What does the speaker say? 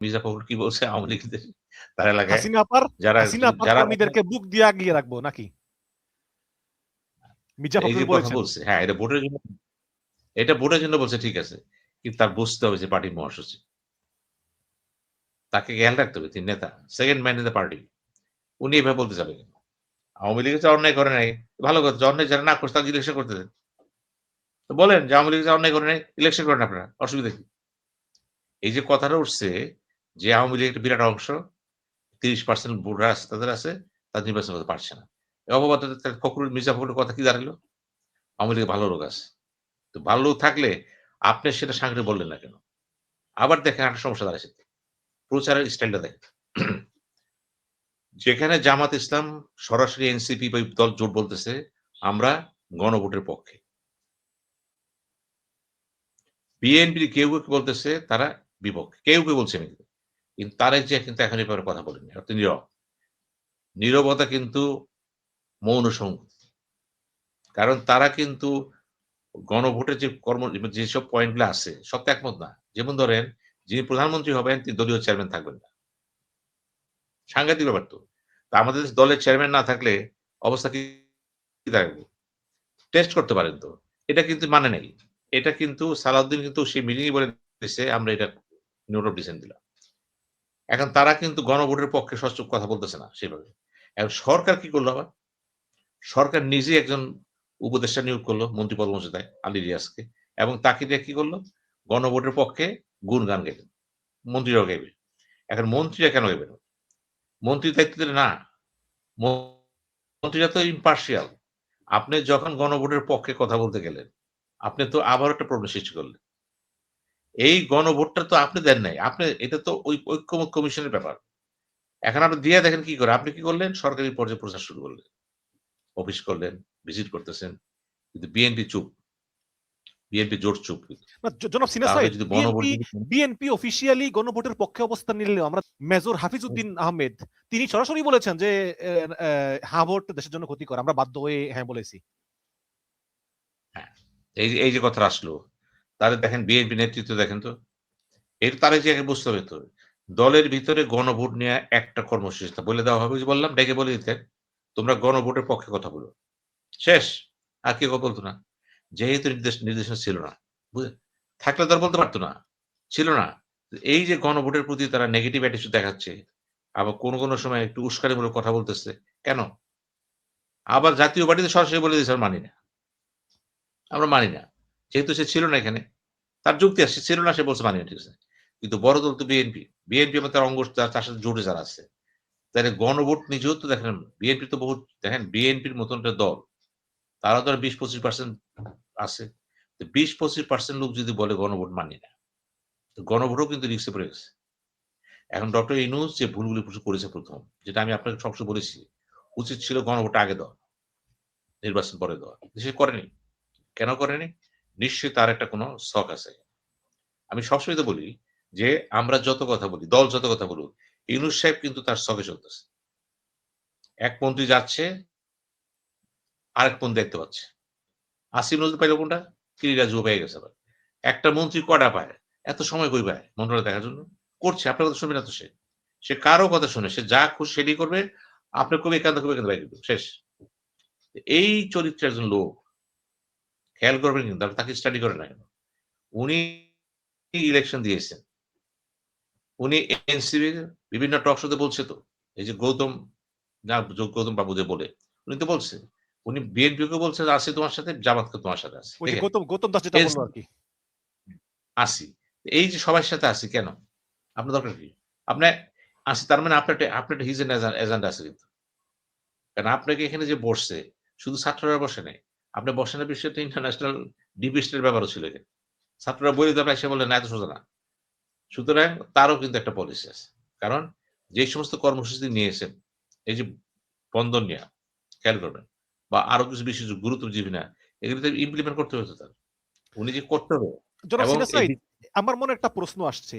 মির্জা ফখরুল কি বলছে আওয়ামী লীগদের তার এলাকায় হাসিনা আপার যারা যারা কর্মীদেরকে বুক দিয়ে আগিয়ে রাখবো নাকি? মির্জা এই যে ফখরুল কথা বলেছেন। বলছে, হ্যাঁ, এটা ভোটের জন্য বলছে ঠিক আছে। কিন্তু তার বুঝতে হবে যে পার্টির মহাসচিব। তাকে খেয়াল রাখতে হবে তিনি নেতা। Second man in the party. উনি এভাবে বলতে যাবে কেন? আওয়ামী লীগ যে অন্যায় করে নাই, ভালো কথা। যে অন্যায় যারা না করছে তাদের ইলেকশন করতে দেন। তো বলেন যে আওয়ামী লীগ যে অন্যায় করে নাই, ইলেকশন করেন আপনারা। অসুবিধা কি? এই যে কথাটা উঠছে যে আওয়ামী লীগের একটা বিরাট অংশ ৩০% ভোটার আছে তাদের আছে, তারা নির্বাচন করতে পারছে না। এই অপবাদটা মির্জা ফখরুলের কথা কি দাঁড়ালো? আওয়ামী লীগের ভালো লোক আছে। তো ভালো লোক থাকলে আপনি সেটা সাংগঠনিক বললেন না কেন? আবার দেখেন একটা সমস্যা দাঁড়াইছে। প্রচারের স্টাইলটা দেখেন। যেখানে জামাত ইসলাম সরাসরি এনসিপি বা দল জোট বলতেছে, আমরা গণভোটের পক্ষে। বিএনপির কেউ বলতেছে তারা বিপক্ষে। কেউ বলছে না কিন্তু। কিন্তু তারেক জিয়া কিন্তু এখন এই ব্যাপারে কথা বলেনি। তিনি নীরব। নীরবতা কিন্তু মৌন সংগতি। কারণ তারা কিন্তু গণভোটের যে যেসব পয়েন্ট গুলো আছে, সব তো একমত না। যেমন ধরেন, যিনি প্রধানমন্ত্রী হবেন তিনি দলীয় চেয়ারম্যান থাকবেন না। সাংঘাতিক ব্যাপার তো। তা আমাদের দলের চেয়ারম্যান না থাকলে অবস্থা কি দাঁড়াবে? টেস্ট করতে পারেন তো। এটা কিন্তু মানে নাই। এটা কিন্তু সালাউদ্দিন কিন্তু সেই মিটিং এ বলে দিছে আমরা এটা নোট অফ ডিসেন্ট দিলাম। এখন তারা কিন্তু গণভোটের পক্ষে সচল কথা বলতেছে না সেভাবে। এখন সরকার কি করলো আবার? সরকার নিজেই একজন উপদেষ্টা নিয়োগ করলো মন্ত্রী পদমর্যাদায় আলী রিয়াজকে এবং তাকে দিয়ে কি করলো? গণভোটের পক্ষে গুণগান গাইলেন। মন্ত্রীরাও গাইবে। এখন মন্ত্রীরা কেন গাইবে না? মন্ত্রীর দায়িত্ব দিলে না। মন্ত্রীরা তো ইম্পার্শিয়াল। আপনি যখন গণভোটের পক্ষে কথা বলতে গেলেন, আপনি তো আবারও একটা প্রবলেম সৃষ্টি করলেন। এই গণভোটটা তো আপনি দেন নাই। এটা তো ওই ঐক্যমত কমিশনের ব্যাপার। এখন আপনি দিয়ে দেখেন কি করে? আপনি কি করলেন? সরকারি পর্যায়ে প্রচার শুরু করলেন। অফিস করলেন, ভিজিট করতেছেন। কিন্তু বিএনপি চুপ। বিএনপি জোট চুপ কিন্তু। জনাব সিনা তাহলে সাইদ, যদি গণভোট বিএনপি অফিসিয়ালি গণভোটের পক্ষে অবস্থান নিলেও আমরা মেজর হাফিজউদ্দিন আহমেদ তিনি সরাসরি বলেছেন যে হ্যাঁ ভোট দেশের জন্য ক্ষতিকর। আমরা বাধ্য হয়ে হ্যাঁ বলেছি। হ্যাঁ, এই যে কথাটা আসলো, তাহলে দেখেন বিএনপি নেতৃত্ব দেখেন তো। এর তারা যে আগে বুঝতে হবে তো। দলের ভিতরে গণভোট নিয়ে একটা কর্মসূচিটা বলে দেওয়া হবে। ওই যে বললাম ডেকে বলে দিতেন, তোমরা গণভোটের পক্ষে কথা বলো। শেষ। আর কেউ কথা বলতো না। যেহেতু নির্দেশনা ছিল না। বুঝলেন? থাকলে তো আর বলতে পারত না। ছিল না। এই যে গণভোটের প্রতি তারা নেগেটিভ অ্যাটিটিউড দেখাচ্ছে, আবার কোন সময় একটু উস্কানিমূলক কথা বলতেছে। কেন? আবার জাতীয় পার্টিতে সরাসরি বলে দিয়েছে আমরা মানি না। আমরা মানি না। যেহেতু সে ছিল না এখানে। তার যুক্তি আছে। সে ছিল না সে বলছে মানি না ঠিক আছে। কিন্তু বড় দল তো বিএনপি। বিএনপি এবং তার অঙ্গ তার সাথে জোটে যারা আছে। তাহলে গণভোট নিজেও তো দেখেন বিএনপি তো বহুত দেখেন বিএনপির মতন একটা দল। তারা তো আর ২০-২৫% আছে। তো ২০-২৫% লোক যদি বলে গণভোট মানি না। তো গণভোটও কিন্তু রিস্কে পড়ে গেছে। এখন ডক্টর ইউনূস যে ভুলগুলি করেছে ১ম, যেটা আমি আপনাকে সবসময় বলেছি, উচিত ছিল গণভোটটা আগে দেওয়া, নির্বাচন পরে দেওয়া। সে করেনি। কেন করেনি? নিশ্চয়ই তার একটা কোনো ছক আছে। আমি সবসময় তো বলি যে, আমরা যত কথা বলি, দল যত কথা বলুক, ইউনূস সাহেব কিন্তু তার ছকে চলতেছে। এক মন্ত্রী যাচ্ছে, আরেক মন্ত্রী দায়িত্ব পাচ্ছে। আসিফ নজরুল পাইল কোনটা? কিরিরা জুয়া পেয়ে গেছে আবার। একটা মন্ত্রী কয়টা পায়? এত সময় কই পায় মন্ত্রণালয় দেখার জন্য? করছে, আপনার কথা শুনবে না তো সে। সে কারো কথা শুনে, সে যা খুশি সেটাই করবে। আপনার কবি একান্ত কবি একান্ত বাইরে দিবে। শেষ। এই চরিত্রের একজন লোক, খেয়াল করবেন কিন্তু আপনি তাকে স্টাডি করেন না কেন? উনি ইলেকশন দিয়েছেন। উনি এনসিবির বিভিন্ন টক শোতে বলছে তো। এই যে গৌতম বাবু যে বলে, উনি তো বলছে। উনি বিএনপিকেও বলছে যে, "আছি তোমার সাথে, জামাতকেও তোমার সাথে আছি।" ওই যে দেখেন, গৌতম দাস যেটা বলল এনসিপি আরকি। আছি। এই যে সবার সাথে আছি কেন? আপনার দরকার কি? আপনি আছি তার মানে আপনার একটা হিডেন এজেন্ডা আছে কিন্তু। কারণ আপনাকে এখানে যে বসছে, শুধু ছাত্ররা বসে নাই। আপনি বসেন না বিষয়টা ইন্টারন্যাশনাল ডিপিস্টের ব্যাপারও ছিল এখানে। ছাত্ররা বই দিতে এসে বললেন, "না এত সোজা না।" সুতরাং তারও কিন্তু একটা পলিসি আছে। কারণ যে সমস্ত কর্মসূচি নিয়েছেন, এই যে বন্ধন নেয়া, খেয়াল করবেন বা আরো কিছু বিশেষ গুরুত্ব জীবী না, এগুলো তো ইমপ্লিমেন্ট করতে হতো তার। উনি যে করতে হবে জনাব এবং সিনা এই সাইদ, আমার মনে একটা প্রশ্ন আসছে।